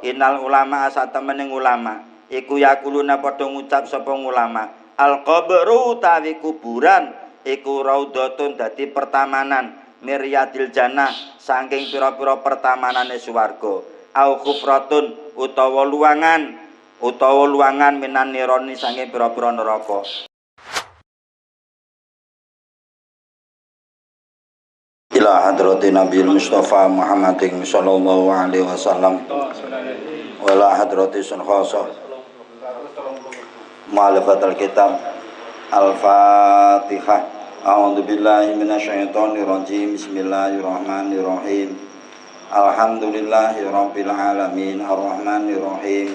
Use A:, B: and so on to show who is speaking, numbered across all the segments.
A: Innal ulama satemening ulama iku yakuluna padha ngucap sapa ulama al qabru tawi kuburan iku raudhatun dadi pertamanan miryadil jannah saking pira-pira pertamanane swarga au khufratun utawa luangan minan nironi saking pira-pira neraka. Ila hadrati Nabil Mustafa Muhammadin sallallahu alaihi wasallam wala hadrati sun khasah mu'alafatul kitab al-fatihah. A'udzu billahi minasyaitonir rajim. Bismillahirrahmanirrahim. Alhamdulillahi rabbil alamin arrahmanir rahim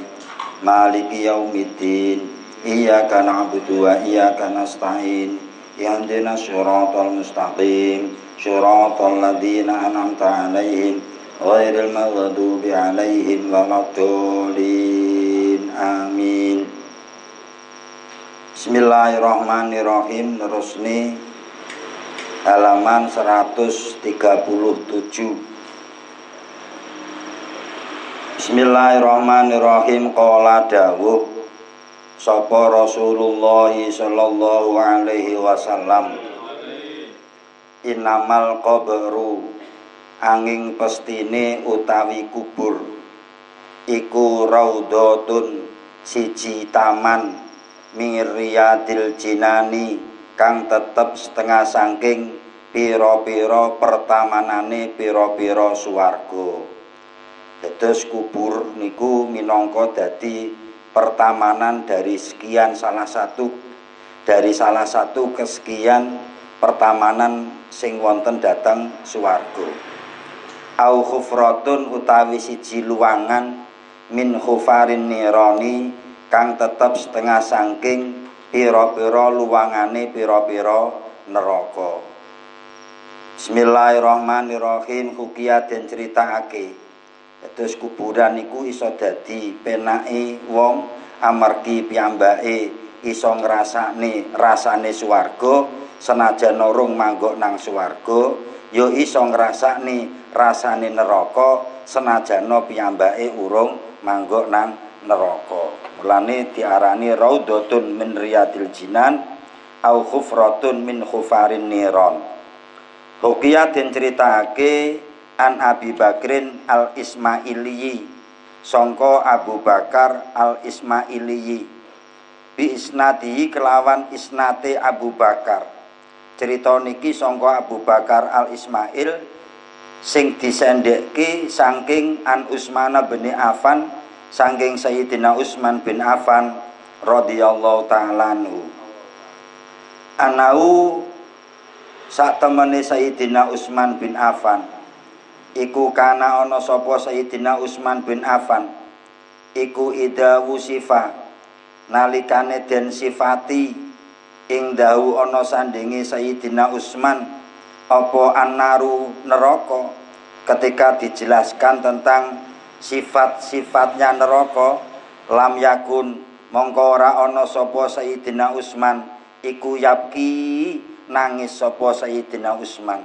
A: maliki yaumiddin iyyaka na'budu wa iyyaka nasta'in ihdinas siratal mustaqim siratal ladzina an'amta 'alaihim ghairil maghdubi 'alaihim waladdallin amin. Bismillahirrahmanirrahim. Terusni halaman 137. Bismillahirrahmanirrahim. Qala dawuh sapa Rasulullah sallallahu alaihi wasallam, innamal qabru angin pestine utawi kubur iku raudhatun siji taman miriyadil jinani kang tetep setengah saking pira-pira pertamanane pira-pira swarga. Dados kubur niku minangka dadi pertamanan dari salah satu kesekian pertamanan sing wonten dhateng swarga. Au khufratun utawi siji luangan min khufarin nirani kang tetep setengah saking pira-pira luangane pira-pira neraka. Bismillahirrahmanirrahim. Hukia den critakake terus kuburan iku iso dadi penake wong amargi piyambake iso ngrasakne rasane swarga senajan urung manggok nang swarga, ya iso ngrasakne rasane neraka senajan piyambake urung manggok nang neraka. Mulane diarani raudhatun min riyadil jinan au khufratun min khufarin niron. Hukia den critakake an Abi Bakrin al-Ismaili sangka Abu Bakar al-Ismaili bi isnadihi kelawan isnate Abu Bakar. Cerita niki sangka Abu Bakar al-Ismail sing disendekke saking an Utsman bin Affan saking Sayyidina Utsman bin Affan radhiyallahu ta'ala anhu. Anau sak temene Sayyidina Utsman bin Affan iku kana ana sapa Sayyidina Utsman bin Affan iku ida wusifa nalikane den sifati ing dahu ana sandinge Sayyidina Utsman apa annaru neraka, ketika dijelaskan tentang sifat-sifatnya neraka, lam yakun mongko ora ana sapa Sayyidina Utsman iku yabki nangis sapa Sayyidina Utsman.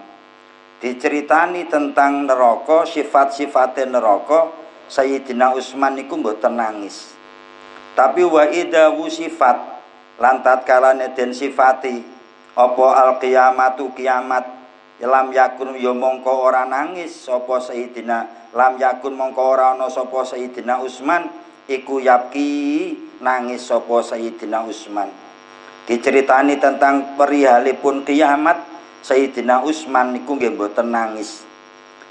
A: Diceritani tentang neraka, sifat-sifatnya neraka, Sayyidina Utsman niku mboten nangis. Tapi wa idza wusifat lan tatkalane den sifati apa al qiyamatu kiamat, lam yakun ya mongko ora nangis sapa Sayyidina, lam yakun mongko ora ana sapa Sayyidina Utsman iku yabki nangis sapa Sayyidina Utsman. Diceritani tentang perihalipun kiamat, Sayyidina Utsman niku nggih mboten nangis.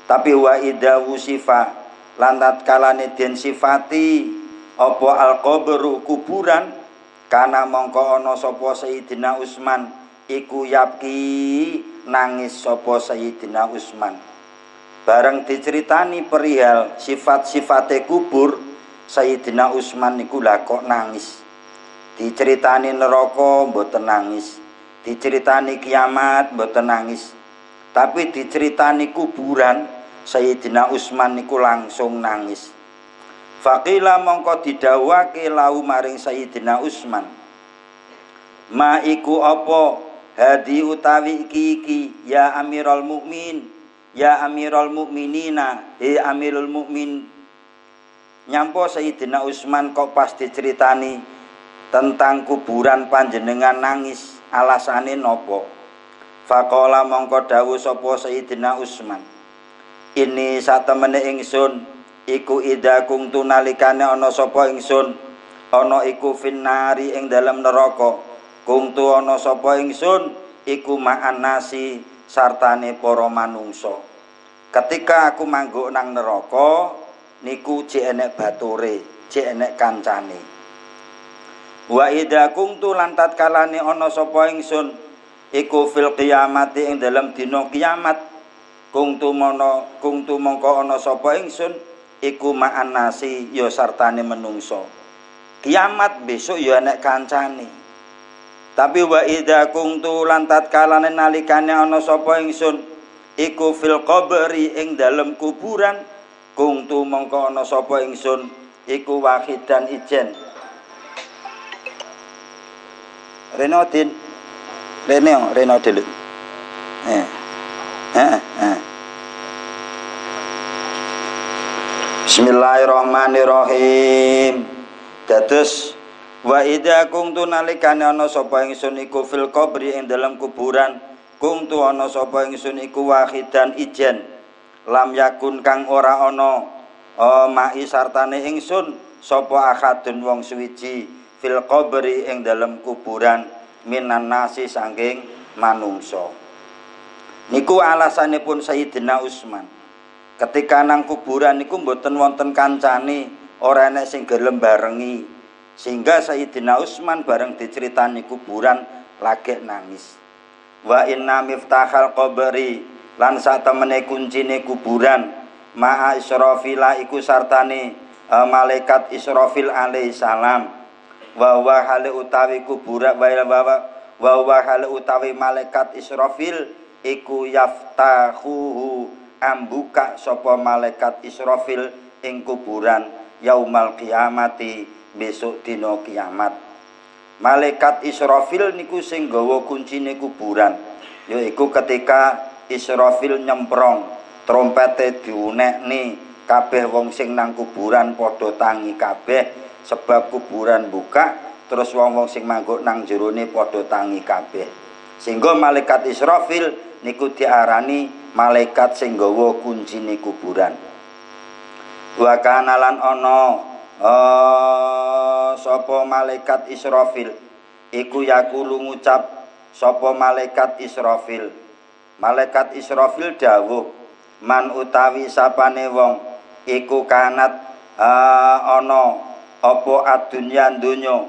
A: Tapi wa idza wusifa lan tatkalane den sifati apa al-qabru kuburan, kana mongko ana sapa Sayyidina Utsman iku yabki nangis sapa Sayyidina Utsman. Bareng diceritani perihal sifat-sifate kubur, Sayyidina Utsman niku lha kok nangis. Diceritani neraka mboten nangis, diceritani kiamat mboten nangis, tapi diceritani kuburan Sayyidina Utsman niku langsung nangis. Faqila mongko didhawuhake lau maring Sayyidina Utsman, ma iku apa hadi utawi iki ya Amirul Mukmin, ya Amirul Mukminina, Amirul Mukmin, nyampo Sayyidina Utsman kok pas diceritani tentang kuburan panjenengan nangis, alasane nopo? Faqala mongko dawuh sapa Sayyidina Utsman, ini satemene ingsun iku idza kuntu nalikane ana sapa ingsun ana iku finnari ing dalem neraka, kuntu ana sapa ingsun iku ma'an nasi sartane para manungsa. Ketika aku mangguk nang neraka niku jek enek bature, jek enek kancane. Wa idza kuntu lan tatkalane ana sapa ingsun iku fil qiyamati ing dalam dina kiamat, kuntu mongko ana sapa ingsun iku ma'an nasi ya sartane menungso. Kiamat besok ya enek kancane. Tapi wa idza kuntu lan tatkalane nalikane ana sapa ingsun iku fil qabri ing dalem kuburan, kuntu mongko ana sapa ingsun iku wahidan ijen. Renodin Reno dulu. Bismillahirrahmanirrahim. Dados wa idza kuntu nalikane ana sapa ingsun iku fil qabri ing dalam kuburan, kuntu ana sapa ingsun iku wahidan ijen, lam yakun kang ora ana mai sartane ingsun sapa akadun wong suwiji fil qabri ing dalam kuburan minan nasi sangking manungso. Niku alasanipun Sayyidina Utsman. Ketika nang kuburan niku mboten wonten kancane, ora enek sing gelem barengi. Sehingga Sayyidina Utsman bareng diceritani kuburan lagi nangis. Wa inna miftahal qabri lan satemene kuncine kuburan ma'a Israfila iku sartane malaikat Israfil alaihi salam. Wa hale utawi kuburan wa hale utawi malaikat Israfil iku yaftahuhu ambuka sapa malaikat Israfil ing kuburan yaumal qiyamati besok dina kiamat. Malaikat Israfil niku sing gawa kuncine kuburan, yaiku ketika Israfil nyemprong trompete diunekne kabeh wong sing nang kuburan padha tangi kabeh. Sebab kuburan buka, terus wong-wong sing mangguk nang jerone padha tangi kabeh. Sehingga malaikat Israfil niku diarani malaikat sing gawa kuncine kuburan. Wa kana lan ana sapa malaikat Israfil iku yakulu ngucap sapa malaikat Israfil. Malaikat Israfil dawuh, man utawi sapane wong iku kanat ana apa adunya donya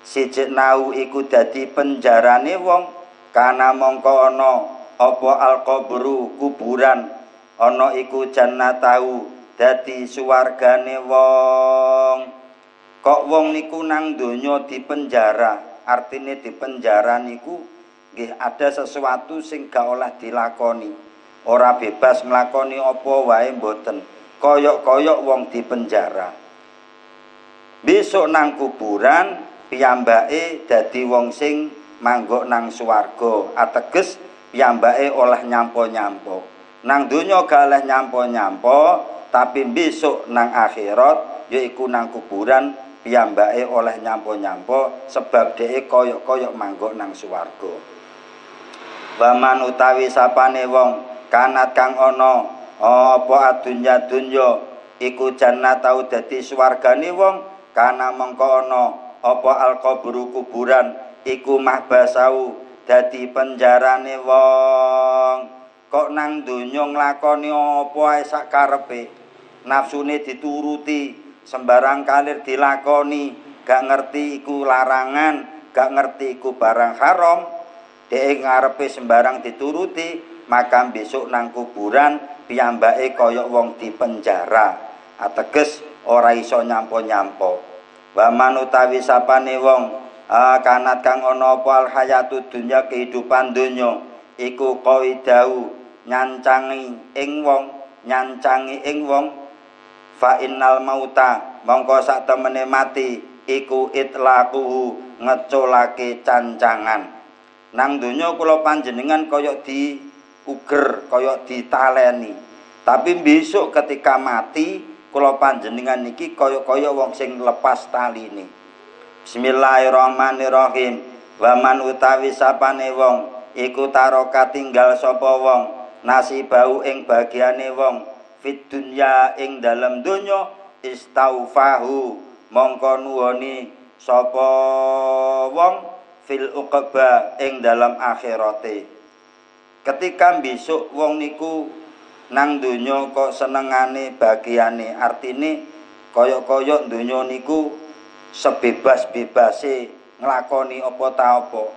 A: sijik nau iku dadi penjarane wong, kana mongko ana apa alqabru kuburan ana iku jannatau dadi suwargane wong. Kok wong niku nang donya dipenjara, artine dipenjara niku nggih ada sesuatu sing gak oleh dilakoni, ora bebas nglakoni apa wae mboten, koyok-koyok wong dipenjara. Besok nang kuburan piyambake dadi wong sing manggok nang swarga, ateges piyambake oleh nyampo-nyampo. Nang donya gak oleh nyampo-nyampo, tapi besok nang akhirat yaiku nang kuburan piyambake oleh nyampo-nyampo sebab dhek koyok-koyok manggok nang swarga. Waman utawi sapane wong kanat kang ana apa adunya dunya iku jannatau dadi swargane wong, kana mengko ana apa alqabru kuburan iku mahbasau dadi penjarane wong. Kok nang donya nglakoni apa ae sak karepe, nafsune dituruti, sembarang kalir dilakoni, gak ngerti iku larangan, gak ngerti iku barang haram, dhek ngarepe sembarang dituruti, maka besok nang kuburan piyambake kaya wong dipenjara, ateges ora iso nyampo-nyampo. Wa manutawi sapane wong kanat kang ana apa al hayatu dunya kehidupan donya iku qaidau nyancangi ing wong fa innal mauta mongko sak temene mati iku itlaquhu ngeculake cancangan. Nang donya kula panjenengan kaya diuger, kaya ditaleni, tapi besok ketika mati kula panjenengan niki kaya-kaya wong sing lepas taline. Bismillahirrahmanirrahim. Waman utawi sapane wong iku taroka tinggal sapa wong nasibau ing bagiane wong fit dunya ing dalem donya istaufahu mongko nuwoni sapa wong fil uqba ing dalam akhirate. Ketika besok wong niku nang donya kok senengane bagiane, artine kaya-kaya donya niku sebebas-bebase nglakoni apa ta apa.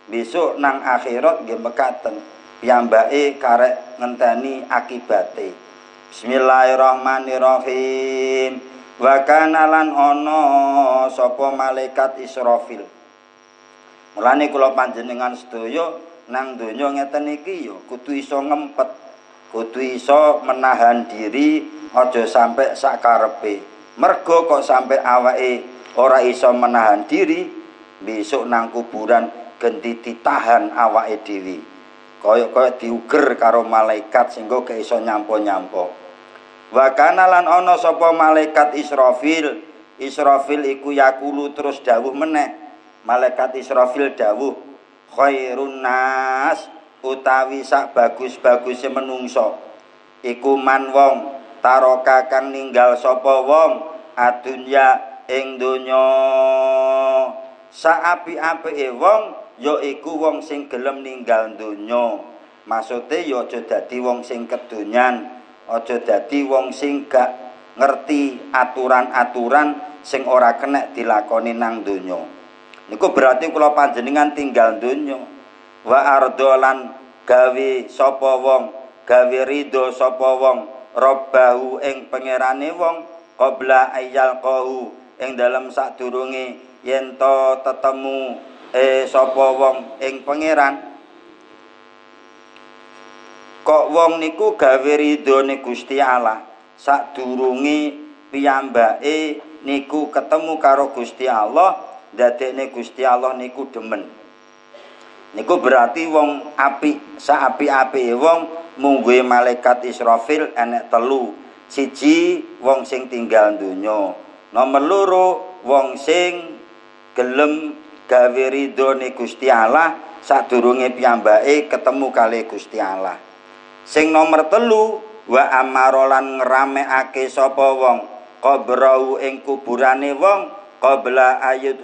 A: Besok nang akhirat nggih mekaten, piyambake karek ngenteni akibate. Bismillahirrahmanirrahim. Wa kana lan ana sapa malaikat Israfil. Mulane kula panjenengan sedaya nang donya ngeten iki ya kudu iso ngempet, kudu iso menahan diri aja sampai sakarepe. Mergo kok sampai awake ora iso menahan diri, besok nang kuburan genti ditahan awake dhewe. Kaya diuger karo malaikat sehingga gak iso nyampo-nyampo. Wa kana lan ana sapa malaikat Israfil. Israfil iku yakulu terus dawuh meneh. Malaikat Israfil dawuh, khairun nas utawi sak bagus-baguse menungso iku man wong taroka kang ninggal sapa wong adunya ing donya. Saapi-apike wong ya iku wong sing gelem ninggal donya. Maksude ya aja dadi wong sing kedonyan, aja dadi wong sing gak ngerti aturan-aturan sing ora kena dilakoni nang donya. Niku berarti kula panjenengan tinggal donya. Wa ardolan gawe sapa wong, gawe ridho sapa wong robbahu ing pangerane wong qabla ayyal qahu ing dalem sadurunge yen to tetemu sapa wong ing pangeran. Kok wong niku gawe ridhone Gusti Allah sadurunge piyambake niku ketemu karo Gusti Allah. Dadekne Gusti Allah niku demen. Niku berarti wong apik, saapi-apike wong mungguhe malaikat Israfil enek telu. Siji wong sing tinggal donya. Nomor loro wong sing gelem gawe ridhone Gusti Allah sadurunge piyambake ketemu kali Gusti Allah. Sing nomor telu wa amarolan ngramekake sapa wong qabrau ing kuburane wong qabla ayat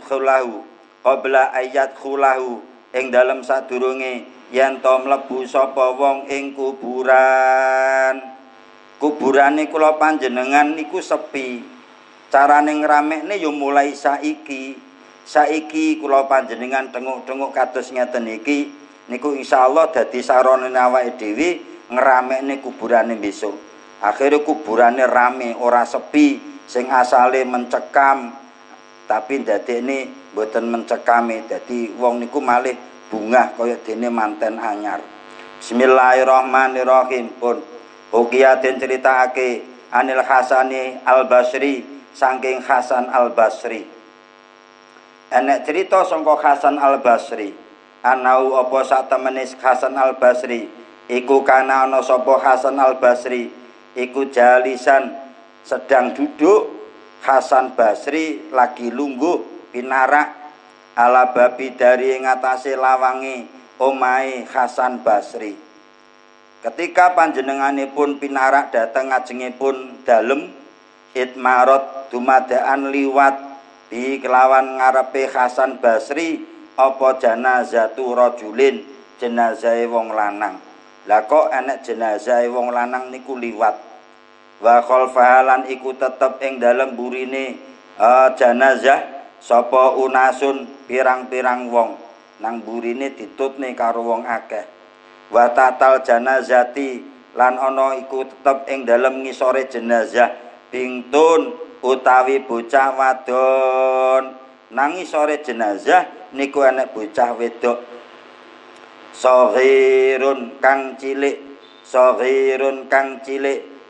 A: khulahu ing dalem sadurunge yen to mlebu sapa wong ing kuburan. Kuburane kula panjenengan niku sepi. Carane ngramekne ya mulai saiki. Saiki kula panjenengan tenguk-tenguk kados ngeten iki niku insyaallah dadi sarana awake dhewe ngramekne kuburane besok. Akhire kuburane rame, ora sepi sing asale mencekam. Tapi ndadekne mboten mencekame, dadi wong niku malih bungah kaya dene manten anyar. Bismillahirrahmanirrahim. Pun ugia den critakake Anil Hasani Al-Basri saking Hasan Al-Basri. Enek cerita sangka Hasan Al-Basri, anau apa sak temene Hasan Al-Basri iku kana ana sapa Hasan Al-Basri iku jalisan sedang duduk. Hasan Basri lagi lungguh pinarak ala babi dari ngatasé lawange omahe Hasan Basri. Ketika panjenenganipun pinarak dhateng ngajengipun dalem itmarot dumadaan liwat di kelawan ngarepe Hasan Basri apa janazatu rajulin jenazahe wong lanang. Lah kok enek jenazahe wong lanang niku liwat. Wa khalfahalan iku tetep ing dalem burine janazah sapa unasun pirang-pirang wong nang burine ditutne karo wong akeh. Wa tatal janazati lan ana iku tetep ing dalem ngisore jenazah bintun utawi bocah wadon. Nang ngisore jenazah niku enek bocah wedok saghirun kang cilik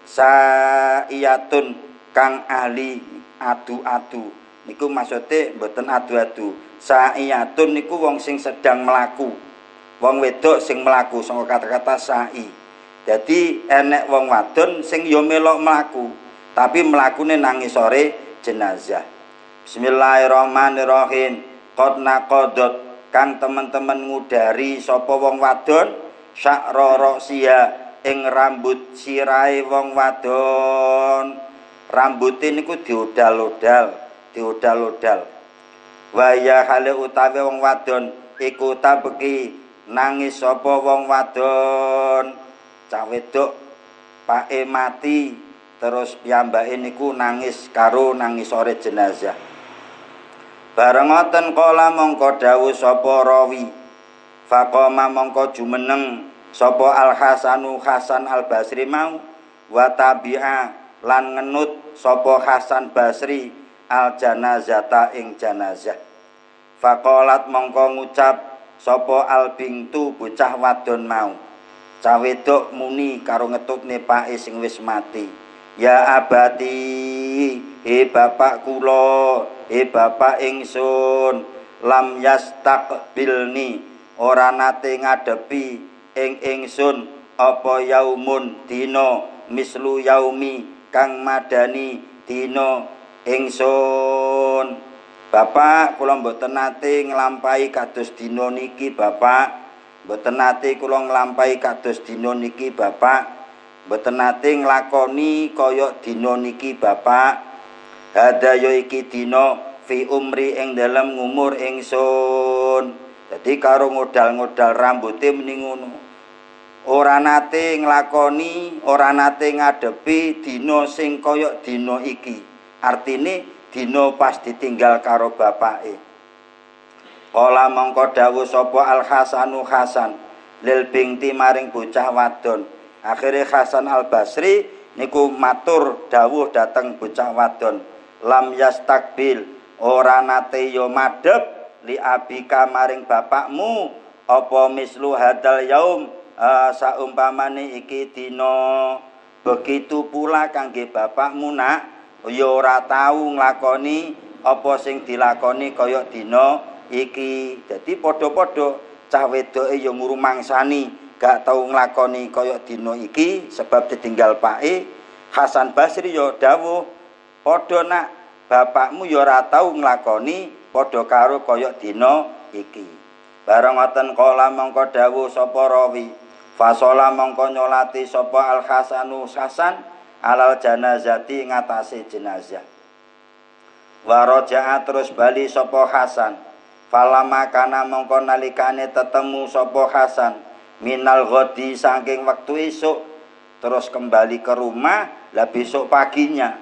A: saiyatun kang ahli adu-adu. Niku maksude mboten adu-adu. Saiyatun niku wong sing sedang melaku. Wong wedok sing melaku saka kata-kata sai. Dadi enek wong wadon sing ya melok mlaku. tapi mlakune nang ngisore jenazah. Bismillahirrahmanirrahim. Qad naqadat kang teman-teman ngudari sapa wong wadon sya'ra ra'siha ing rambut sirahe wong wadon. Rambute niku diodal-odal. Waya hale utawi wong wadon iku tabeki nangis sapa wong wadon. Cah wedok pake mati terus piyambake niku nangis karo nangisore jenazah. Bareng ngoten kala mongko dawuh sapa rawi. Faqama mongko jumeneng sapa Al-Hasanu Hasan Al-Basri mau wa tabi'a lan ngenut sapa Hasan Basri al-janazata ing janazah. Faqalat mongko ngucap sapa al-bintu bocah wadon mau. Cah wedok muni karo ngetutne pake sing wis mati. Ya abati, bapak kula, bapak ingsun, lam yastaqbilni, ora nate ngadepi ing ingsun apa yaumun dina mislu yaumi kang madani dina ingsun. Bapak kula mboten nate nglampahi kados dina niki Bapak. Mboten nate kula nglampahi kados dina niki Bapak. Mboten nate nglakoni kaya dina niki Bapak. Hadaya iki dina fi umri ing dalem umur ingsun. Dadi karo ngodal-ngodal rambuté muni ngono. Ora nate nglakoni, ora nate ngadepi dina sing kaya dina iki. Artine dina pas ditinggal karo bapake. Kala mongko dawuh sapa Al-Hasanu Hasan lil binti maring bocah wadon. Akhire Hasan Al-Basri niku matur dawuh dateng bocah wadon. Lam yastakbil, ora nate yo madhep li abika maring bapakmu apa mislu hadal yaum saumpamane iki dina. Begitu pula kangge bapakmu nak ya ora tau nglakoni apa sing dilakoni kaya dina iki. Dadi padha-padha cah wedoke ya ngrumangsani gak tau nglakoni kaya dina iki sebab ditinggal pake. Hasan Basri ya dawuh padha nak bapakmu ya ora tau nglakoni padha karo kaya dina iki. Bareng ngoten kala mongko dawuh sapa rawi. Fasola mongko nyolati sapa Al-Hasanu Hasan alal janazati ngatasi jenazah. Waraja'a terus bali sapa Hasan. Falama kana mongko nalikane tetemu sapa Hasan minal ghadi saking wektu esuk terus kembali ke rumah. Lah besok paginya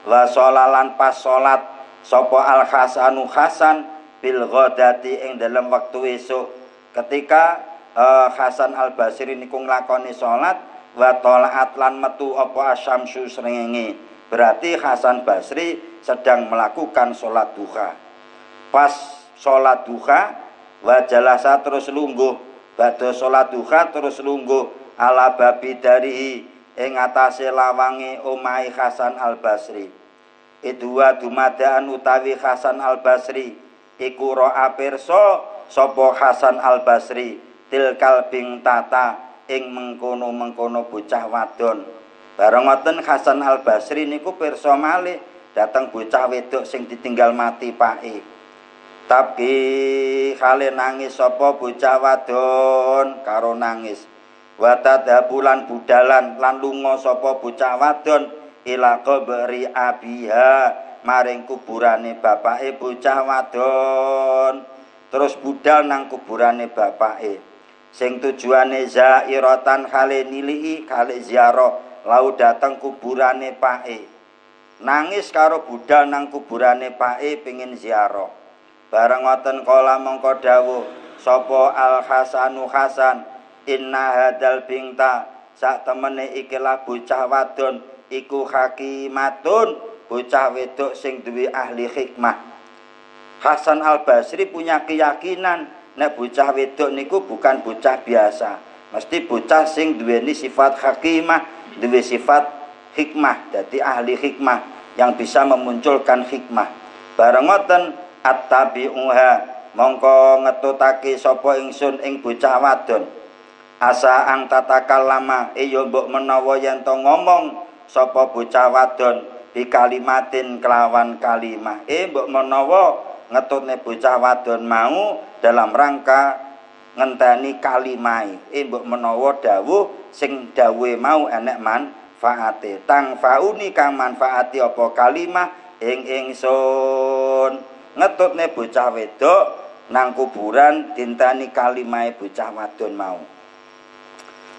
A: wa sholalan pas salat sapa Al-Hasanu Hasan bil ghadati ing dalam waktu esuk. Ketika Hasan Al-Basri niku nglakoni salat wa talaat lan metu apa asyamsu srengenge. Berarti Hasan Basri sedang melakukan salat duha. Pas salat duha wa jalasa terus lungguh. Badhe salat duha terus lungguh ala babi darihi ing atase lawange omahe Hasan Al-Basri. Idua dumadaan utawi Hasan Al-Basri iku ro'a pirsa sapa Hasan Al-Basri tilkal bing tata ing mengkono-mengkono bocah wadon. Bareng ngoten Hasan Al-Basri niku pirsa malih dateng bocah wedok sing ditinggal mati pake. Tapi kale nangis sapa bocah wadon karo nangis. Wa tadhabulan budalan lan lunga sapa bocah wadon ila qabri abiha maring kuburane bapake bocah wadon. Terus budal nang kuburane bapake. Sing tujuane zairatan kale nilii kale ziarah lau dateng kuburane pake. Nangis karo budal nang kuburane pake pengin ziarah. Bareng ngoten kala mongko dawuh sapa Al-Hasanu Hasan inna hadal bingta sak temene ikilah bocah wadon iku hakimatun bocah wedok sing duwe ahli hikmah. Hasan Al-Basri punya keyakinan nek bocah wedok niku bukan bocah biasa, mesti bocah sing duweni sifat hakimah, duwe sifat hikmah, dadi ahli hikmah yang bisa memunculkan hikmah. Bareng ngoten attabi'uha mongko ngetutake sapa ingsun ing bocah wadon. Asa ang tatakal lama yo mbok menawa yen to ngomong sapa bocah wadon bi kalimatin kelawan kalimah. Mbok menawa ngetutne bocah wadon mau dalam rangka ngenteni kalimai. Mbok menawa dawuh sing dawuhe mau enek manfaate. Tang fauni kang manfaati apa kalimah ing ingsun. Ngetutne bocah wedok nang kuburan dintani kalimahe bocah wadon mau.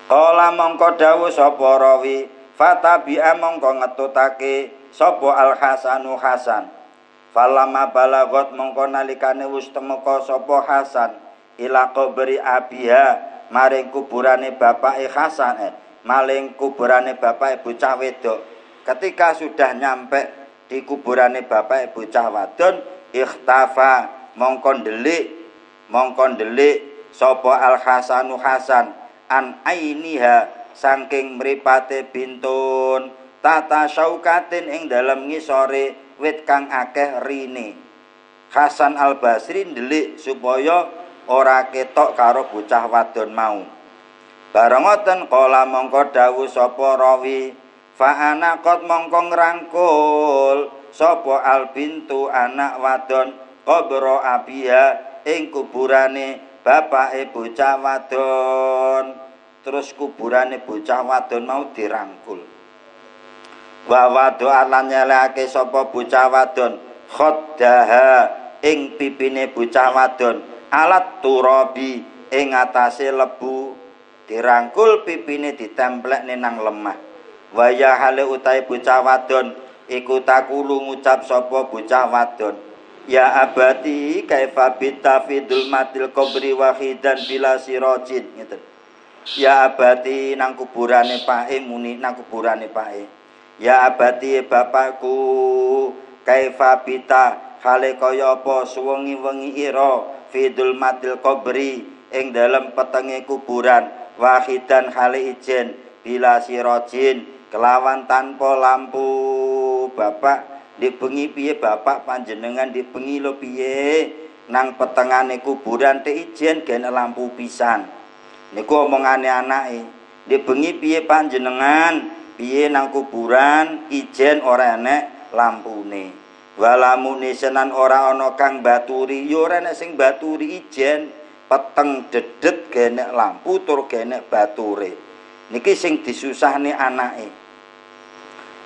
A: Kala mongko dawuh sapa rawi fatabi'a mongko ngetutake sapa Al Hasanu Hasan. Falama balagot mongko nalikane wis temeka sapa Hasan ila qabri abiha maring kuburane bapake Hasan maring kuburane bapake bocah wedok. Ketika sudah nyampe di kuburane bapake bocah wadon ikhtafa mongko ndelik sapa Al Hasanu Hasan an ainiha saking mripate bintun tata syaukatin ing dalem ngisore wit kang akeh rine. Hasan Al Basri ndelik supaya ora ketok karo bocah wadon mau. Bareng ngoten kala mongko dawuh sapa rawi fa ana qad mongko ngrangkul sapa al bintu anak wadon qabra abiha ing kuburane bapake bocah wadon. Terus kuburane bocah wadon mau dirangkul. Wa wadu'a lan nyelehake sapa bocah wadon khaddaha ing pipine bocah wadon alat turabi ing atase lebu. Dirangkul pipine ditemplekne nang lemah. Wa ya hale utahe bocah wadon iku takulu ngucap sapa bocah wadon ya abati kaifa bitafidul matil qabri wahidan bila sirajin ngeten. Ya abati nang kuburane pake muni nang kuburane pake. Ya abati bapakku kaifa bita hale kaya apa suwengi-wengi ira fidul matil qabri ing dalem petenge kuburan wahidan hale ijen bila sirajin kelawan tanpa lampu. Bapak di bengi piye bapak panjenengan di bengi lho piye nang petengane kuburan te ijen gene lampu pisan. Niku omongane anake, di bengi piye panjenengan, piye nang kuburan ijen ora enek lampune. Walamune senan ora ana kang baturi, ya ora enek sing baturi ijen, peteng dedet genek lampu tur genek bature. Niki sing disusahne anake.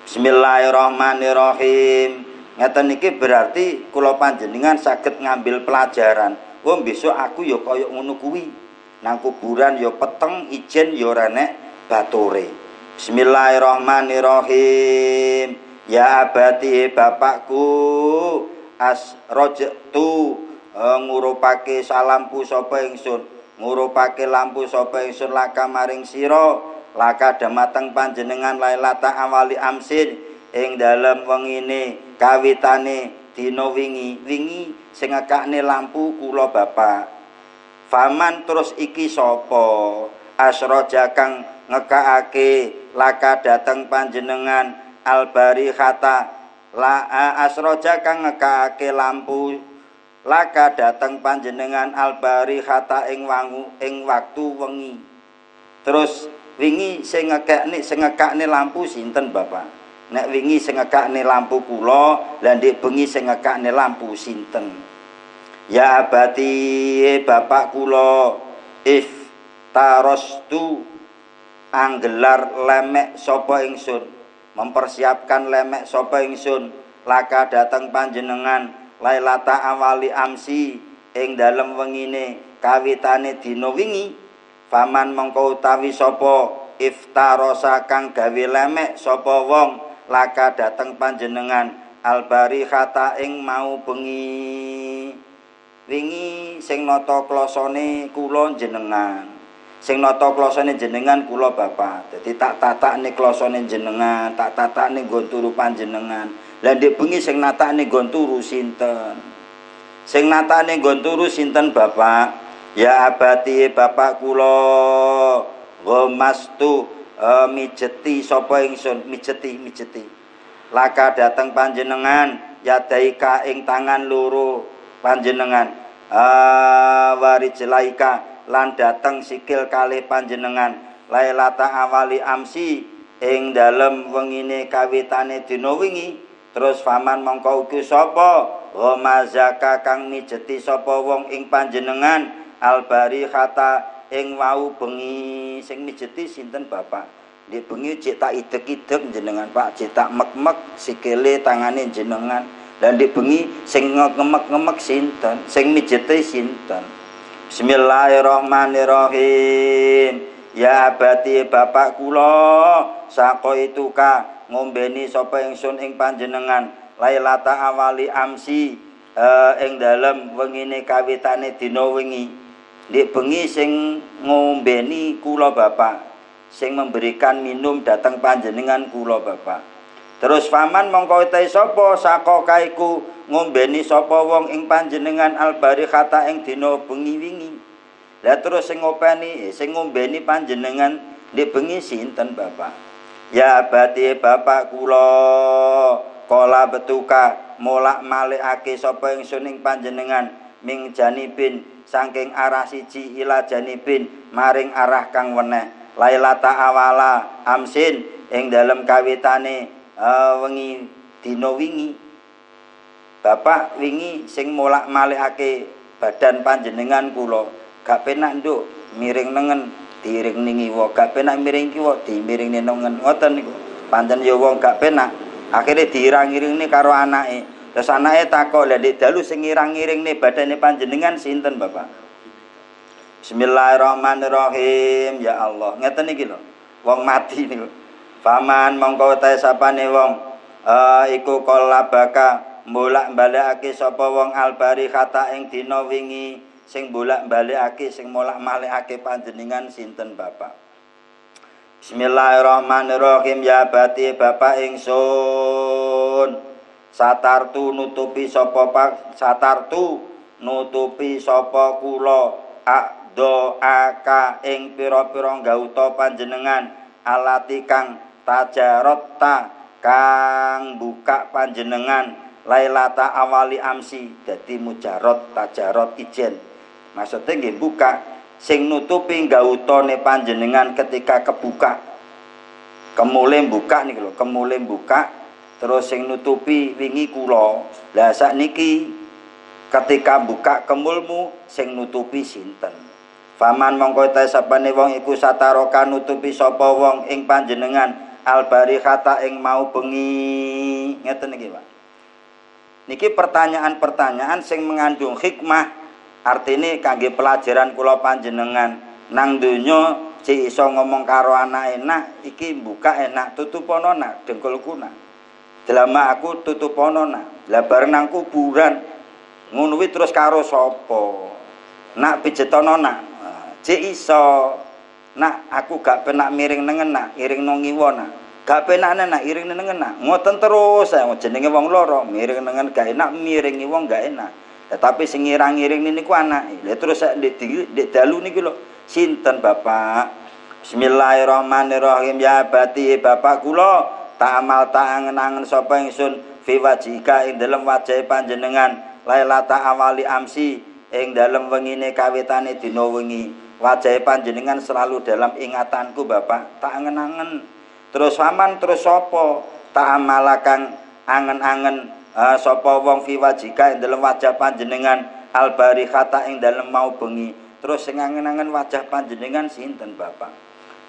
A: Bismillahirrahmanirrahim. Ngeten niki berarti kula panjenengan saged ngambil pelajaran. Wah besok aku ya kaya ngono kuwi. Nang kuburan ya peteng ijen ya ora nek bature. Bismillahirrahmanirrahim. Ya abati bapakku asrajtu ngurupake salampu sapa ingsun ngurupake lampu sapa ingsun laka maring sira laka dhamateng panjenengan lailata awali amsin ing dalem wengine kawitane dina wingi sing ngekakne lampu kula bapak. Faman terus iki sapa asraja kang ngekakake laka dateng panjenengan albarihata la asraja kang ngekakake lampu laka dateng panjenengan albarihata ing waktu wengi. Terus wingi sing ngekakne lampu sinten bapak? Nek wingi sing ngekakne lampu kula lan ndek bengi sing ngekakne lampu sinten? Ya abati bapak kula if tarostu anggelar lemek sapa ingsun mempersiapkan lemek sapa ingsun laka dateng panjenengan lailata awali amsi ing dalem wengine kawitane dina wingi. Faman mengko utawi sapa iftarosa kang gawe lemek sapa wong laka dateng panjenengan albarihata ing mau bengi. Wingi sing nata klasane kula jenengan. Sing nata klasane jenengan kula bapak. Dadi tak tatakne klasane jenengan, tak tatakne nggon turu panjenengan. Lah ndek bengi sing natakne nggon turu sinten? Sing natakne nggon turu sinten bapak? Ya abati bapak kula gomastu mijeti sapa ingsun mijeti. Laka dateng panjenengan yadaika ing tangan loro panjenengan warijlaika lan dateng sikil kalih panjenengan lailata awali amsi ing dalem wengine kawitane dina wingi. Terus faman mongko iku sapa mazaka kang mijeti sapa wong ing panjenengan albarihata ing wau bengi. Sing mijeti sinten Bapak? Di bengi cek tak idek-idek jenengan Pak, cek tak mek-mek sikile tangane jenengan. Dan di bengi sing ngemek-ngemek sinten, sing mijeti sinten. Bismillahirrahmanirrahim. Ya abati bapak kula sako itu ka ngombeni sapa ingsun ing panjenengan lailata awali amsi ing dalem wengine kawitane dina wengi. Dik bengi sing ngombeni kula bapak, sing memberikan minum dateng panjenengan kula bapak. Terus faman mongko te sapa saka kaiku ngombeni sapa wong ing panjenengan albarihata ing dina bengi wingi. Lah terus sing ngopeni sing ngombeni panjenengan dik bengi sinten Bapak? Ya abati bapak kula kala betuka molak malikake sapa ingsun ing panjenengan ming janibin saking arah siji ila janibin maring arah kang weneh lailata awala amsin ing dalem kawitane wengi dina wingi. Bapak wingi sing molak malikake badan panjenengan kula gak penak nduk miring nengen diiring ning kiwa, gak penak miring kiwa dimiring nengen. Ngoten niku. Pancen ya wong gak penak. Akhire diirang-iringne karo anake. Terus anake takok, "Lah nek dalu sing ngirang-iringne badane panjenengan sinten, Bapak?" Bismillahirrahmanirrahim. Ya Allah, ngeten iki lho. Wong mati niku. Faman mongko ta sapane wong iku kolabaka bolak-balikake sapa wong albari kata ing dina wingi. Sing bolak-balikake sing molak-malikake panjenengan sinten Bapak? Bismillahirrahmanirrahim. Ya bati bapak ingsun satartu nutupi sapa kula doaka ing pira-pira gauta panjenengan alati kang tajarotta kang buka panjenengan lailata awali amsi. Dadi mujarot tajarot ijen maksudnya nggih buka sing nutupi gautane panjenengan ketika kebuka kemule buka niki lho, kemule buka terus sing nutupi wingi kula. Lah sakniki ketika buka kemulmu sing nutupi sinten? Faman mongko ta sapane wong iku sataroka nutupi sapa wong ing panjenengan albarihata ing mau bengi. Ngeten niki Pak. Niki pertanyaan-pertanyaan sing mengandung hikmah. Artine kangge pelajaran kula panjenengan nang donya cek iso ngomong karo anak enak iki buka enak tutupono nak dengkulku nak delama aku tutupono nak lah bareng nang kuburan ngono kuwi terus karo sapa nak pijetono nak cek iso nak aku gak penak miring nengen nak iring nang ngiwa nak gak penak nak iring nengen nak ngoten terus jenenge wong loro miring nengen gak enak miring wong gak enak. Tapi sing ngirang-ngiring niku anake. Lah terus ndek dalu niki lho sinten Bapak? Bismillahirrahmanirrahim. Ya bati bapak kula ta'amal ta'angen-angen sapa ingsun fi wajhika ing dalem wajahe panjenengan lailata awali amsi ing dalem wengine kawitane dina wengi. Wajahe panjenengan selalu dalam ingatanku Bapak. Tak angen-angen. Terus faman terus sapa? Ta'amala kang angen-angen sapa wong fi wajika ing dalem wajah panjenengan albarihata ing dalem mau bengi. Terus sing angen-angen wajah panjenengan sinten Bapak?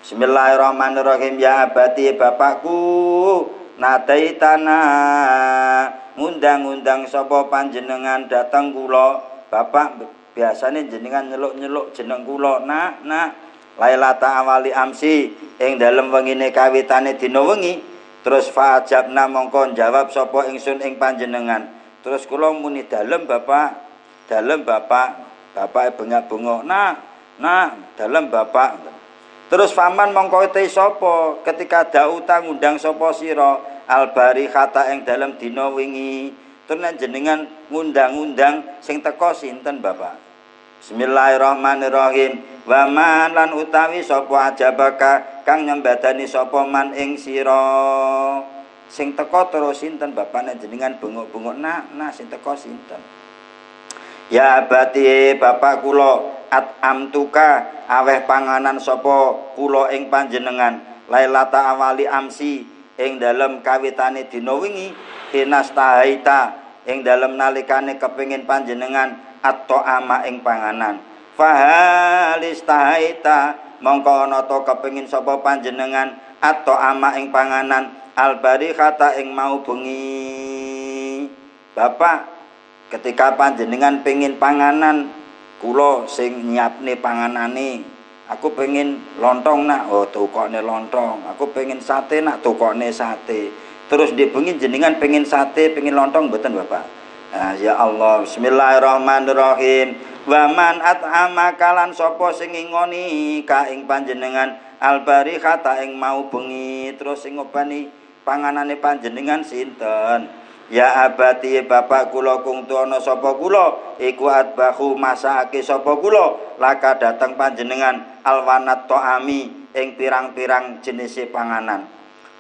A: Bismillahirrahmanirrahim. Ya abati bapakku nadaitana ngundang-undang sapa panjenengan dateng kula. Bapak biasane jenengan nyeluk-nyeluk jeneng kula nak lailata awali amsi ing dalem wengine kawitane dina wengi. Terus fa'ajabna mongko jawab sapa ingsun ing panjenengan. Terus kula muni dalem Bapak. Bapak bengak-bengok. Nah, dalem Bapak. Terus faman mongko te sapa ketika dauta ngundang sapa sira albari kata ing dalem dina wingi. Terus jenengan ngundang-undang sing teka sinten Bapak? Bismillahirrahmanirrahim. Wa man lan utawi sapa ajabaka kang nyembadani sapa man ing sira. Sing teka terus sinten bapane jenengan bengok-bengok nak sing teka sinten? Ya abati bapak kula amtuka aweh panganan sapa kula ing panjenengan lailata awali amsi ing dalem kawitane dina wingi hinastahaita ing dalem nalikane kepengin panjenengan at-ta'ama ing panganan fahalistahaita mongko ana to kepengin sapa panjenengan at-ta'ama ing panganan al-barikhata ing mau bengi. Bapak, ketika panjenengan pengin panganan, kula sing nyiapne panganane. Aku pengin lontong nak, oh tukokne lontong. Aku pengin sate nak, tukokne sate. Terus di bengi jenengan pengin sate, pengin lontong mboten Bapak? Nah, ya Allah, bismillahirrahmanirrahim. Wa man at'ama kalan sapa sing ngingoni ka ing panjenengan al-barikhata ing mau bengi, terus sing ngobani panganane panjenengan sinten? Ya abati bapak kula kung tuana sapa kula iku atbahu masake sapa kula laka dateng panjenengan alwanat ta'ami ing pirang-pirang jenise panganan.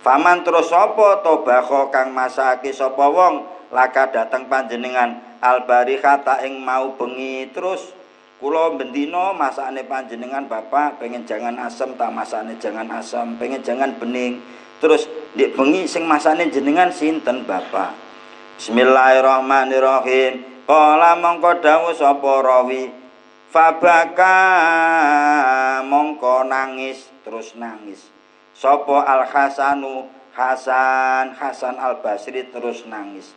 A: Faman terus sapa tobakho kang masake sapa wong laka dateng panjenengan albarikhata ing mau bengi, terus kula bendina masakane panjenengan bapak pengen jangan asem tak masakane jangan asem, pengen jangan bening. Terus ndek bengi sing masakane jenengan sinten bapak? Bismillahirrahmanirrahim. Qala mongko dawuh sapa rawi fabaka mongko nangis, terus nangis sapa al-Hasanu Hasan al-Basri terus nangis.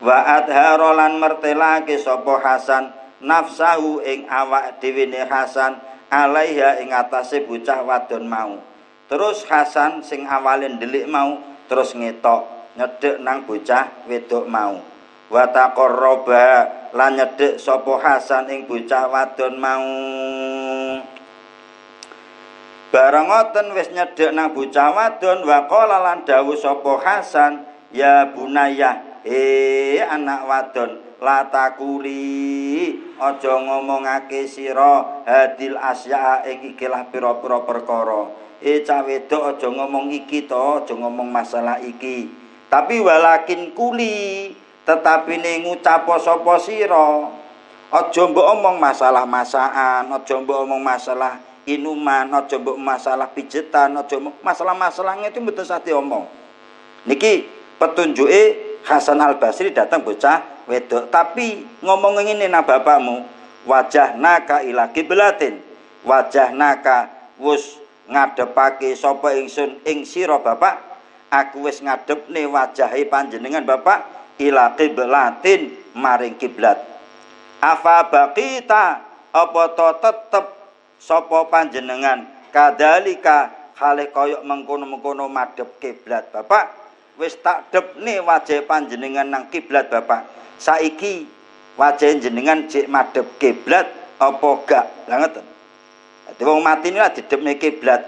A: Wa adhara lan mertelake sapa Hasan nafsahu ing awak dhewe Hasan alaiha ing atase bocah wadon mau. Terus Hasan sing awale ndelik mau terus ngetok nyedhek nang bocah wedok mau. Wa taqarraba lan nyedhek sapa Hasan ing bocah wadon mau. Bareng ngoten wis nyedhek nang bocah wadon wa qala lan dawuh sapa Hasan ya bunayya anak wadon la takuli aja ngomongake sira hadil asya ing ikilah pira-pira perkara. Cah wedok aja ngomong iki to, aja ngomong masalah iki. Tapi walakin kuli tetapi ning ngucap sapa sira aja mbok omong masalah masakan, aja mbok omong masalah inuman, aja mbok masalah pijetan, aja masalah-masalah itu mboten sate omong. Niki petunjuke Hasan al-Basri datang bocah wedok, tapi ngomong ngene nang bapakmu, wajahnaka ila kiblatin, wajahnaka wis ngadepake sapa ingsun ing sira bapak, aku wis ngadepne wajahe panjenengan bapak ila kiblatin maring kiblat. Afa baqita apa to tetep sapa panjenengan kadalika hale koyok mengkono-mengkono madhep kiblat bapak? Wis tak depne wajah panjenengan nang kiblat bapak. Saiki wajah jenengan jek madhep kiblat apa gak? Lah ngoten. Dadi wong mati niku didepne kiblat,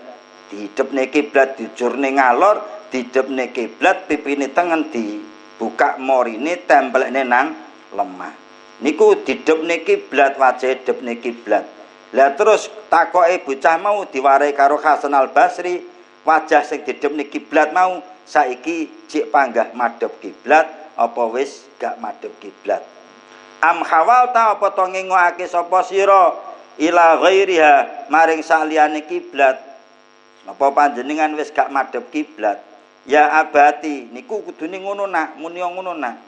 A: didepne kiblat dijurne ngalor, didepne kiblat pipine tengen dibuka morine tempelne nang lemah. Niku didepne kiblat, wajah depne kiblat. Lah terus takoke bocah mau diwarai karo Hasan al-Basri, wajah sing didepne kiblat mau saiki cik panggah madhep kiblat apa wis gak madhep kiblat? Am khawalta apa to ngengokake sapa sira ila ghairiha maring saliyane kiblat? Apa panjenengan wis gak madhep kiblat? Ya abati niku kudune ngono nak, muni ngono nak.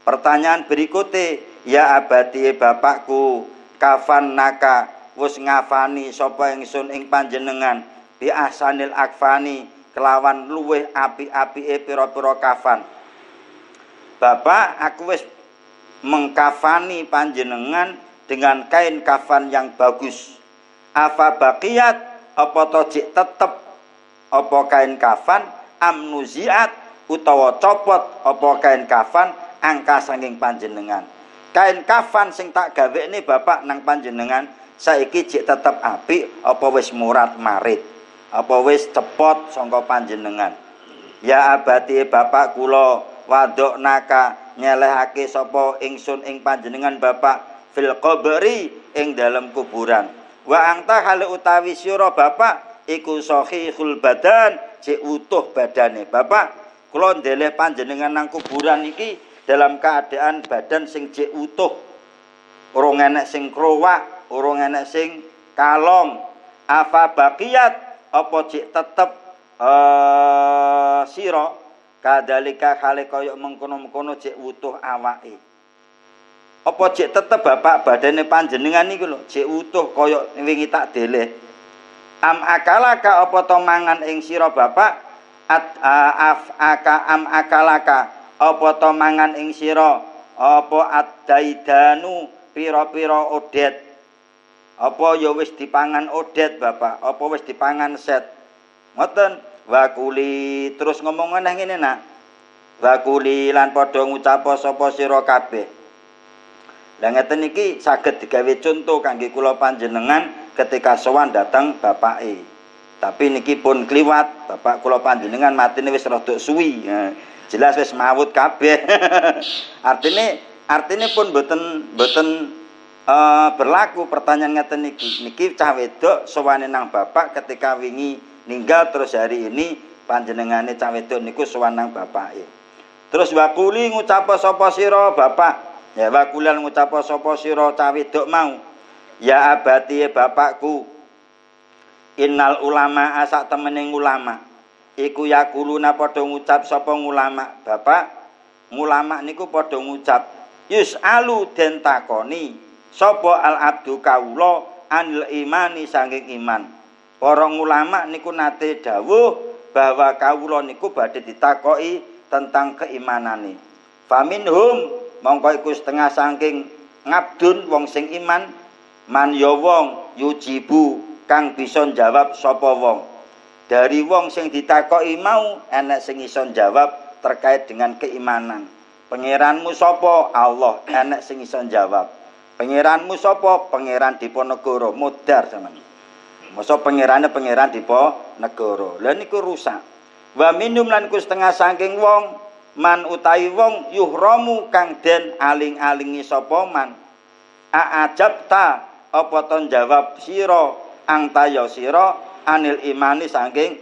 A: Pertanyaan berikute, ya abati bapakku, kafan naka wis ngafani sapa ingsun ing panjenengan bi ahsanil akfani kelawan luweh api-apike pira-pira kafan. Bapak, aku wis mengkafani panjenengan dengan kain kafan yang bagus. Afa baqiyat apa to jek tetep apa kain kafan amnuziat utawa copot apa kain kafan angka saking panjenengan. Kain kafan sing tak gawekne bapak nang panjenengan saiki jek tetep apik apa wis murat marit? Apa wis cepot sangka panjenengan? Ya abati bapak kula wadok naka nyelehake sapa ingsun ing panjenengan bapak fil qabri ing dalam kuburan. Wa anta hale utawi sira bapak iku sahihul badan cek utuh badane. Bapak kula ndeleh panjenengan nang kuburan iki dalam keadaan badan sing cek utuh. Ora enek sing krowak, ora enek sing kalong. Afa baqiyat apa cik tetep sira kadalika hale kaya mengkono-mengkono jek wutuh awake. Apa jek tetep bapak badane panjenengan niku lho jek wutuh kaya wingi tak deleh. Am akalaka apa to mangan ing sira bapak am akalaka apa to mangan ing sira apa ad-daidanu pira-pira odet. Apa ya wis dipangan odet bapak, apa wis dipangan set. Ngoten, wakuli terus ngomong ngene nak. Wakuli lan padha ngucap sapa sira kabeh. Lah ngeten iki saged digawe contoh kangge kula panjenengan ketika sowan dateng bapake. Tapi niki pun kliwat, bapak kula panjenengan matine wis rada suwi. Jelas wis mawut kabeh. Artine pun boten berlaku pertanyaan ngeten niki. Niki cah wedok sowane nang bapak ketika wingi ninggal terus hari ini panjenengane cah wedok niku sowan nang bapake. Terus wakuli ngucap sapa sira bapak. Ya wakulan ngucap sapa sira cah wedok mau. Ya abati bapakku. Innal ulama asak temening ulama. Iku yakuluna padha ngucap sapa ulama. Bapak, ulama niku padha ngucap yus'alu den takoni sapa al abdu kawula anil imani saking iman. Para ulama niku nate dawuh bahwa kawula niku badhe ditakoki tentang keimanane. Faminhum mongko iku setengah saking ngabdun wong sing iman man ya wong yujibu kang bisa jawab sapa wong. Dari wong sing ditakoki mau enek sing iso jawab terkait dengan keimanan. Pangeranmu sapa? Allah. Enek sing iso jawab. Pangeranmu sapa? Pangeran Diponegoro. Modar sampeyan. Masa pangerane pangeran Diponegoro. Lha niku rusak. Wa minum lan ku setengah saking wong man utawi wong yuhramu kang den aling-alingi sapa man. Aajabta apa to jawab sira angtaya sira anil imani saking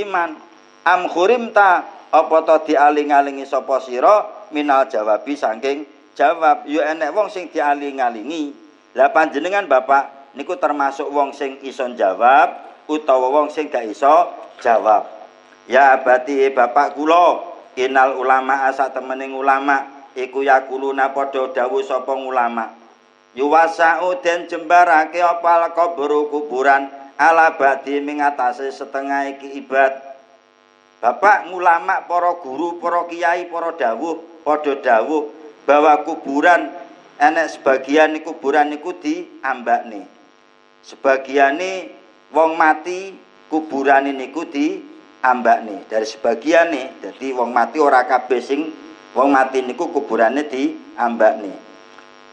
A: iman. Am khurimta apa to dialing-alingi sapa sira minal jawabi saking jawab. Yo enek wong sing dialing-alingi. Lah panjenengan bapak niku termasuk wong sing iso jawab utawa wong sing gak iso jawab. Ya abati bapak kula inal ulama asa temening ulama iku yakuluna padha dawuh sapa ulama. Yuwasau den jembarake apa kubur kuburan ala badi mengatasi setengah iki ibad. Bapak ulama para guru para kiai para dawuh padha dawuh bahwa kuburan enek sebagian kuburan niku diambakne. Sebagiane wong mati kuburan niku diambakne. Dari sebagiane dadi wong mati ora kabeh sing wong mati niku kuburane diambakne.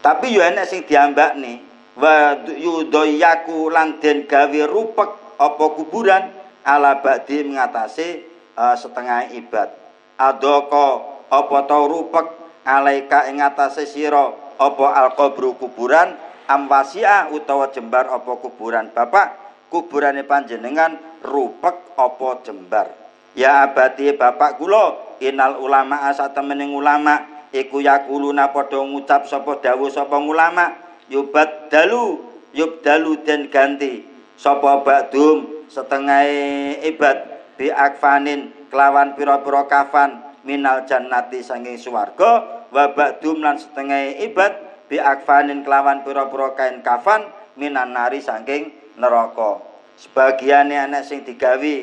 A: Tapi yo enek sing diambakne wa yudayaku lan den gawe rupek apa kuburan ala ba'di mengatasi setengah ibad. Adoko apa to rupek alaika ing atase sira apa alqabru kuburan amwasia utawa jembar apa kuburan. Bapak kuburane panjenengan rupek apa jembar. Ya abadi bapak kula inal ulama asa temening ulama iku yakuluna padha ngucap sapa dawuh sapa ulama yubdalu den ganti sapa ba'dum setengah ibad bi akfanin kelawan pira-pira kafan minal jannati saking swarga wa ba'dum lan setengah ibad bi akfanin kelawan pira-pira kain kafan minan nari saking neraka. Sebagiane anak sing digawe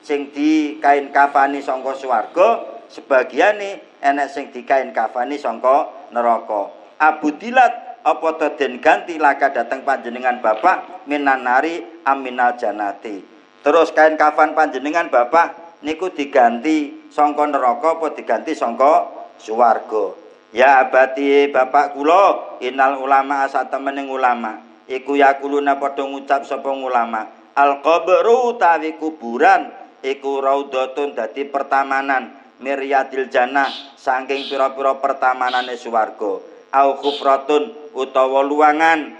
A: sing di kain kafani sangka swarga, sebagiane enek sing dikain kafani sangka neraka. Abudilat apa to den ganti laka dateng panjenengan bapak minan nari aminal janati. Terus kain kafan panjenengan bapak niku diganti sangka neraka apa diganti sangka swarga. Ya abati bapak kula innal ulama asatemening ulama iku yakuluna padha ngucap sapa ulama al qabru tawi kuburan iku raudhatun dadi pertamanan miryadil jannah saking pira-pira pertamanane swarga au khufratun utawa luangan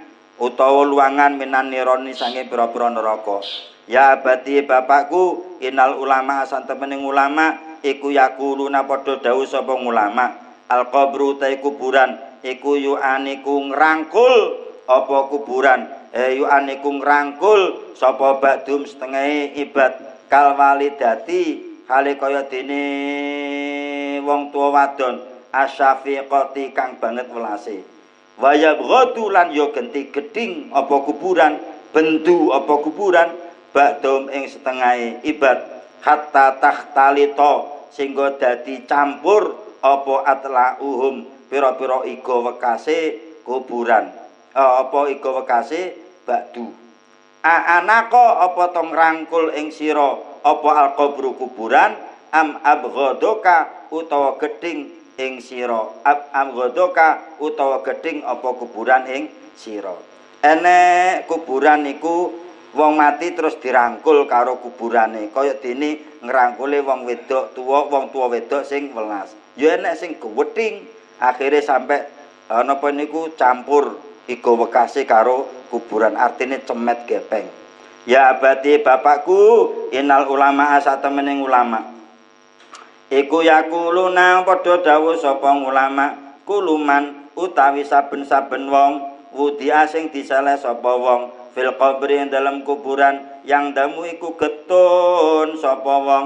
A: minan nironi saking pira-pira neraka. Ya abadi bapakku inal ulama asantemening ulama iku yakuluna padha dawuh sapa ulama al qabru ta kuburan iku yu'aniku ngrangkul apa kuburan yu'aniku ngrangkul sapa ba'dum setengah ibad kal walidati hale kaya dene wong tuwa wadon asyafiqati kang banget welase wa yabghadu lan yo genti gedhing apa kuburan bendu apa kuburan ba'dhum ing setengahe ibad hatta takhtalito sehingga dadi campur apa atlauhum pira-pira iga wekase kuburan apa iga wekase ba'du anaka apa tong rangkul ing sira apa alqabru kuburan am abghadoka utawa gedhing ing sira abghadoka utawa gedhing apa kuburan ing sira enek kuburan niku wong mati terus dirangkul karo kuburane kaya dene ngrangkule wong wedok tuwa wong tuwa wedok sing welas ya enek sing gewething akhire sampe napa niku campur iga wekase karo kuburan artine cemet gepeng ya abadi bapakku inal ulama satemening ulama iku yakuluna padha dawuh sapa ulama kuluman utawi saben-saben wong wudi asing disaleh sapa wong fil qabri dalam kuburan yang damu iku getun sapa wong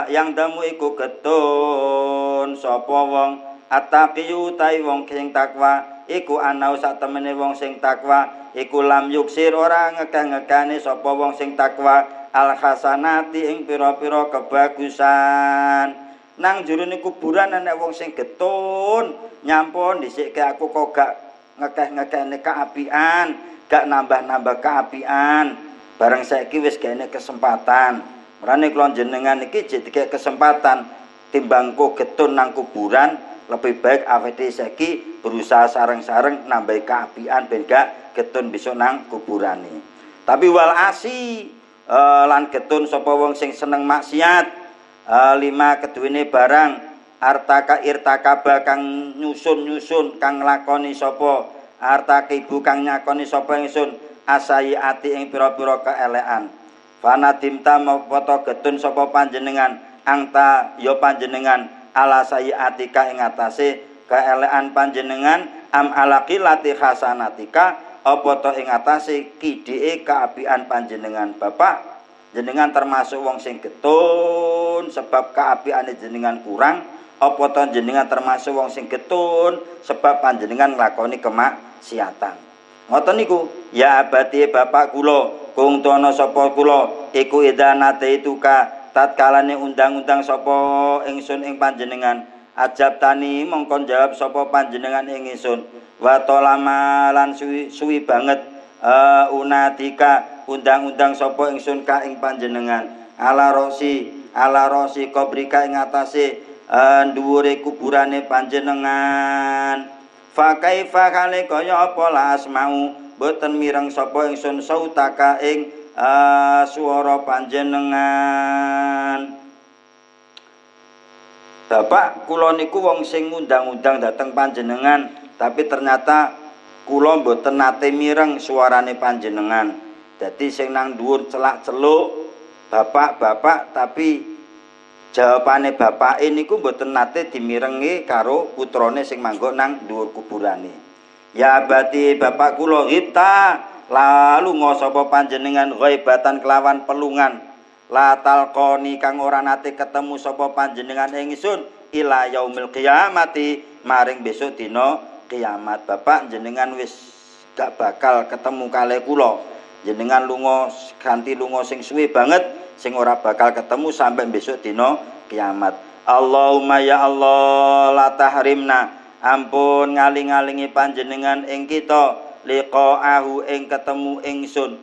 A: yang damu iku getun sapa wong ataqiyu tai wong sing takwa iku anau sak temene wong sing takwa iku lam yuksir ora ngekeh-ngekane sapa wong sing takwa al hasanati ing pira-pira kebagusan nang jurune kuburan ana wong sing getun nyampun dhisikke aku kok gak ngekeh-ngekane kaapian gak nambah-nambah kaapian bareng saiki wis gene kesempatan marane kula jenengan iki dikek kesempatan timbang kok getun nang kuburan lebih baik awake saiki berusaha sareng-sareng nambahi kaapian ben gak getun besok nang kuburane. Tapi wal asi lan getun sapa wong sing seneng maksiat lima keduwene barang irtaka kang nyusun kang nglakoni sapa artakibu kang nyakoni sapa ingsun asayi ati ing pira-pira keelekan. Fanatimta mapoto getun sapa panjenengan angta ya panjenengan ala sayiatika ing atase kaelekan panjenengan am ala qilati hasanatika apa to ing atase kidike kaapian panjenengan bapak jenengan termasuk wong sing getun sebab kaapiane jenengan kurang apa to jenengan termasuk wong sing getun sebab panjenengan nglakoni kemaksiatan ngoten niku ya abadi bapak kula kung tono sapa kula iku idanate ituka tatkalane undang-undang sapa ingsun ing panjenengan ajab tani mongkon jawab sapa panjenengan ing ingsun wa tolama lan suwi banget unadika undang-undang sapa ingsun ka ing panjenengan ala rosi kobrika ing atase dhuwure kuburane panjenengan fa kaifa kale kaya apa la asmau boten mireng sapa ingsun sautaka ing swara panjenengan Bapak kula niku wong sing ngundang-undang dateng panjenengan tapi ternyata kula mboten nate mireng suarane panjenengan dadi sing nang dhuwur celak-celuk bapak tapi jawabane bapake niku mboten nate dimirengi karo putrane sing manggon nang dhuwur kuburane ya abadi bapak kula kita lalu ngosapa panjenengan ghaibatan kelawan pelungan la talqoni kang ora nate ketemu sapa panjenengan ingsun ila yaumil qiyamati maring besok dina kiamat bapak jenengan wis gak bakal ketemu kali kula jenengan lunga ganti lunga sing suwe banget sing ora bakal ketemu sampai besok dina kiamat Allahumma ya Allah la tahrimna ampun ngaling-alingi panjenengan ing kita liqa'ahu ing ketemu ingsun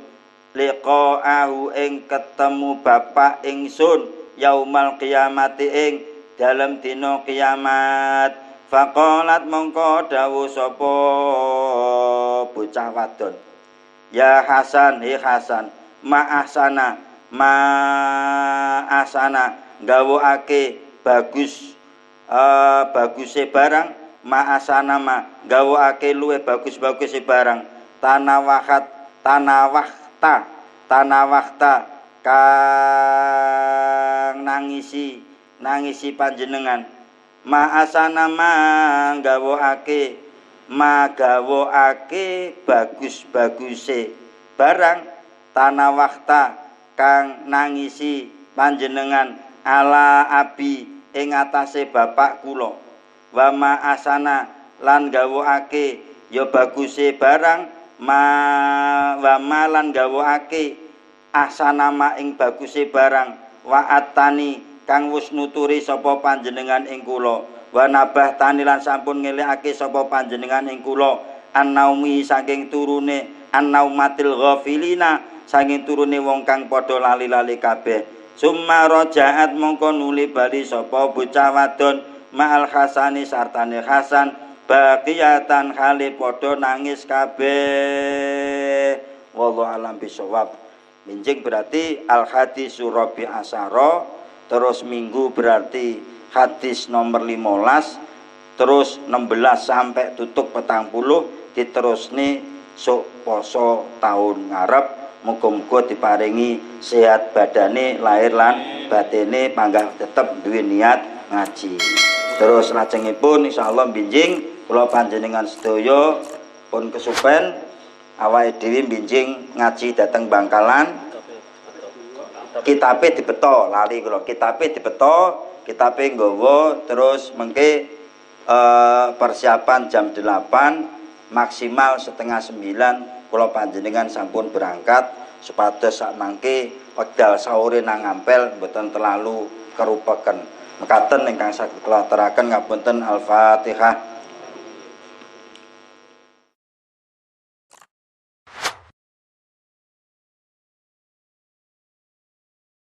A: liqa'ahu ing ketemu bapak ingsun yaumal qiyamati ing dalam dina kiamat faqalat mongko dawuh sapa bocah wadon ya Hasan Hasan ma ahsana gawokake baguse barang ma'asana gawokake luwe bagus-baguse barang tanawakta kang nangisi panjenengan ma'asana gawokake bagus-baguse barang tanawakta kang nangisi panjenengan ala abi ing atase bapak kula wa ma asana lan gawuake ya baguse barang wa ma lan gawuake asana ma ing baguse barang wa atani kang wis nuturi sapa panjenengan ing kula wa nabah tani lan sampun ngelekake sapa panjenengan ing kula annaumi saking turune annaumatil ghafilina saking turune wong kang padha lali-lali kabeh summa rajaat mongko nuli bali sapa bocah wadon ma'al hasani sartane Hasan baqiyatan hale padha nangis kabeh wallahu alam bisawab. Minjing berarti al hadis rabi asyara, terus minggu berarti hadis nomor 15, terus 16 sampai tutup 40 diterusne sok poso tahun ngarep. Muga-muga diparingi sehat badane, lahir lan batine, panggah tetep duwe niat ngaji. Terus lajengipun insyaallah binjing kula panjenengan sedaya pun kesupen awake dhewe binjing ngaji dateng Bangkalan. Kitabe dibeto, lali kula. Kitabe dibeto, kitabe nggawa terus mengke persiapan jam 8 maksimal setengah 9 kula panjenengan sampun berangkat supados sak mangke wekdal sahure nang Ampel mboten terlalu kerupeken. Mekaten ingkang saged kula aturaken ngapunten Al-Fatihah.